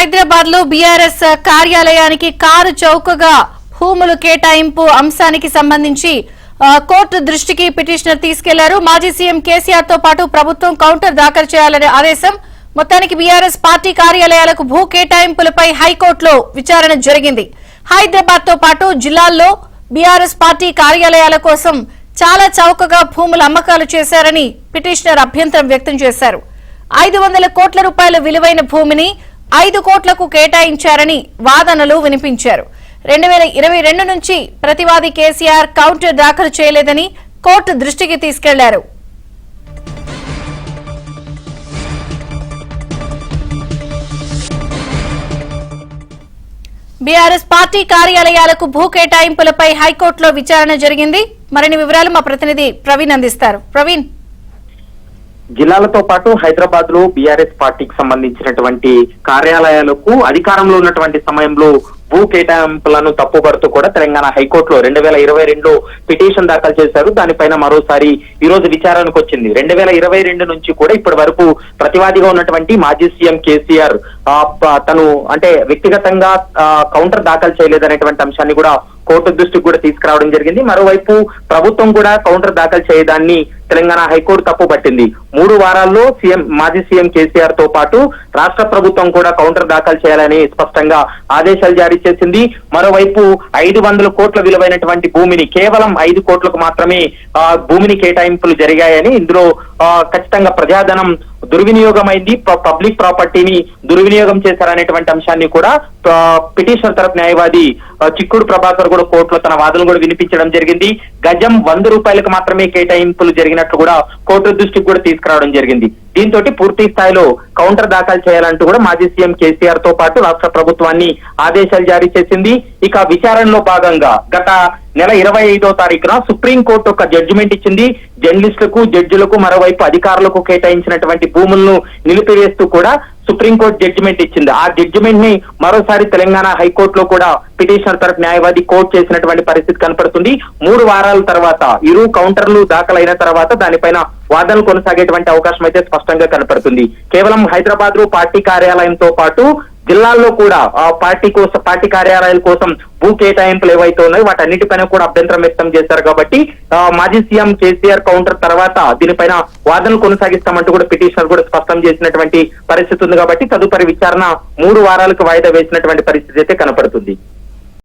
హైదరాబాద్ లో బీఆర్ఎస్ కార్యాలయానికి కారు చౌకగా భూములు కేటాయింపు అంశానికి సంబంధించి కోర్టు దృష్టికి పిటిషనర్ తీసుకెళ్లారు. మాజీ సీఎం కేసీఆర్ తో పాటు ప్రభుత్వం కౌంటర్ దాఖలు చేయాలనే ఆదేశం. మొత్తానికి బీఆర్ఎస్ పార్టీ కార్యాలయాలకు భూ కేటాయింపులపై హైకోర్టులో విచారణ జరిగింది. హైదరాబాద్ తో పాటు జిల్లాల్లో బీఆర్ఎస్ పార్టీ కార్యాలయాల కోసం చాలా చౌకగా భూముల అమ్మకాలు చేశారని పిటిషనర్ అభ్యంతరం వ్యక్తం చేశారు. 500 కోట్ల రూపాయల విలువైన భూమిని 5 కోట్లకు కేటాయించారని వాదనలు వినిపించారు. 2022 నుంచి ప్రతివాది కేసీఆర్ కౌంటర్ దాఖలు చేయలేదని కోర్టు దృష్టికి తీసుకెళ్లారు. బీఆర్ఎస్ పార్టీ కార్యాలయాలకు భూ కేటాయింపులపై హైకోర్టులో విచారణ జరిగింది. మరిన్ని వివరాలు మా ప్రతినిధి ప్రవీణ్ అందిస్తారు. ప్రవీణ్, జిల్లాలతో పాటు హైదరాబాద్ లో బీఆర్ఎస్ పార్టీకి సంబంధించినటువంటి కార్యాలయాలకు అధికారంలో ఉన్నటువంటి సమయంలో భూ కేటాయింపులను తప్పుపడుతూ కూడా తెలంగాణ హైకోర్టులో 2022లో పిటిషన్ దాఖలు చేశారు. దానిపైన మరోసారి ఈ రోజు విచారణకు వచ్చింది. 2022 నుంచి కూడా ఇప్పటి వరకు ప్రతివాదిగా ఉన్నటువంటి మాజీ సీఎం కేసీఆర్ తను అంటే వ్యక్తిగతంగా కౌంటర్ దాఖలు చేయలేదనేటువంటి అంశాన్ని కూడా కోర్టు దృష్టికి కూడా తీసుకురావడం జరిగింది. మరోవైపు ప్రభుత్వం కూడా కౌంటర్ దాఖలు చేయడాన్ని తెలంగాణ హైకోర్టు తప్పుపట్టింది. 3 వారాల్లో మాజీ సీఎం కేసీఆర్ తో పాటు రాష్ట్ర ప్రభుత్వం కూడా కౌంటర్ దాఖలు చేయాలని స్పష్టంగా ఆదేశాలు జారీ చేసింది. మరోవైపు 500 కోట్ల విలువైనటువంటి భూమిని కేవలం 5 కోట్లకు మాత్రమే భూమిని కేటాయింపులు జరిగాయని, ఇందులో ఖచ్చితంగా ప్రజాధనం దుర్వినియోగమైంది, పబ్లిక్ ప్రాపర్టీని దుర్వినియోగం చేశారనేటువంటి అంశాన్ని కూడా పిటిషనర్ తరపు న్యాయవాది చిక్కుడు ప్రభాకర్ కూడా కోర్టులో తన వాదనలు కూడా వినిపించడం జరిగింది. గజం 100 రూపాయలకు మాత్రమే కేటాయింపులు జరిగినట్లు కూడా కోర్టు దృష్టికి కూడా తీసుకురావడం జరిగింది. దీంతో పూర్తి స్థాయిలో కౌంటర్ దాఖలు చేయాలంటూ కూడా మాజీ సీఎం కేసీఆర్ తో పాటు రాష్ట్ర ప్రభుత్వాన్ని ఆదేశాలు జారీ చేసింది. ఇక విచారణలో భాగంగా గత నెల 25వ తారీఖున సుప్రీంకోర్టు ఒక జడ్జిమెంట్ ఇచ్చింది. జర్నలిస్టులకు, జడ్జిలకు, మరోవైపు అధికారులకు కేటాయించినటువంటి భూములను నిలిపివేస్తూ కూడా సుప్రీంకోర్టు జడ్జిమెంట్ ఇచ్చింది. ఆ జడ్జిమెంట్ ని మరోసారి తెలంగాణ హైకోర్టులో కూడా పిటిషనర్ తరఫు న్యాయవాది కోర్టు చేసినటువంటి పరిస్థితి కనపడుతుంది. 3 వారాల తర్వాత ఇరు కౌంటర్లు దాఖలైన తర్వాత దానిపైన వాదనలు కొనసాగేటువంటి అవకాశం అయితే స్పష్టంగా కనపడుతుంది. కేవలం హైదరాబాద్ లో పార్టీ కార్యాలయంతో పాటు జిల్లాల్లో కూడా పార్టీ కార్యాలయాల కోసం భూ కేటాయింపులు ఏవైతే ఉన్నాయో వాటన్నిటిపైన కూడా అభ్యంతరం వ్యక్తం చేశారు. కాబట్టి మాజీ సీఎం కేసీఆర్ కౌంటర్ తర్వాత దీనిపైన వాదనలు కొనసాగిస్తామంటూ కూడా పిటిషనర్ కూడా స్పష్టం చేసినటువంటి పరిస్థితి ఉంది. కాబట్టి తదుపరి విచారణ 3 వారాలకు వాయిదా వేసినటువంటి పరిస్థితి అయితే కనపడుతుంది.